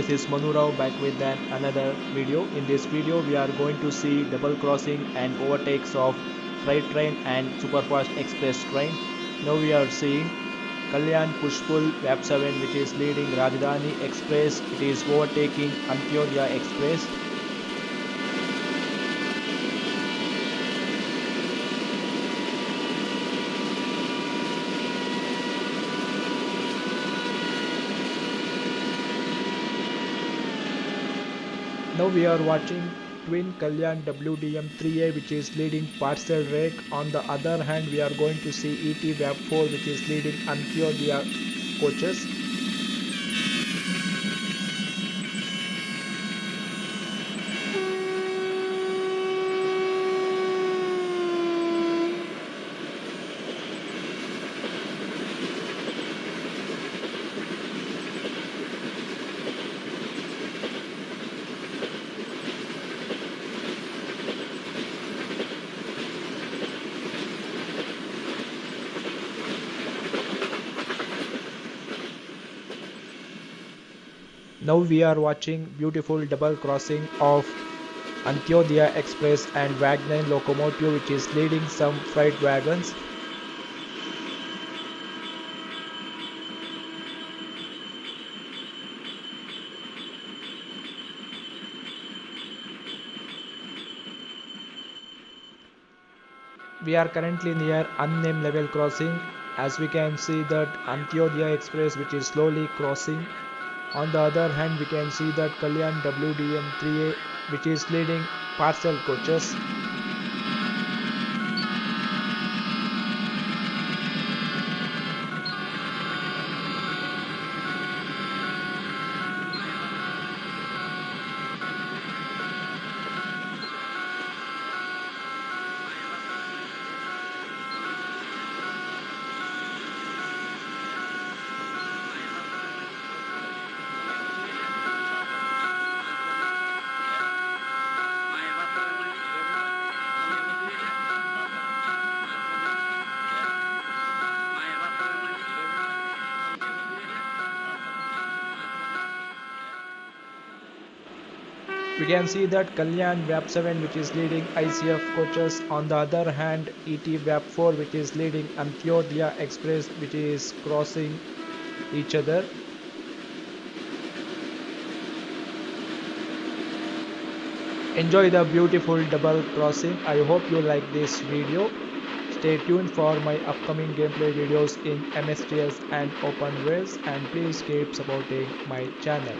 this is Manu Rao back with another video. In this video we are going to see double crossing and overtakes of freight train and superfast express train. Now we are seeing Kalyan Pushpul Web 7 which is leading Rajdhani Express. It is overtaking Antyodaya Express. Now we are watching twin Kalyan WDM 3A which is leading parcel rake. On the other hand we are going to see ET Web 4 which is leading Antyodaya coaches. Now we are watching beautiful double crossing of Antyodaya Express and Wagner locomotive which is leading some freight wagons. We are currently near unnamed level crossing. As we can see that Antyodaya Express which is slowly crossing. On the other hand we can see that Kalyan WDM 3A which is leading parcel coaches. We can see that Kalyan Web 7 which is leading ICF coaches. On the other hand ET Web 4 which is leading Antyodaya Express which is crossing each other. Enjoy the beautiful double crossing. I hope you like this video. Stay tuned for my upcoming gameplay videos in MSTS and open rails, and please keep supporting my channel.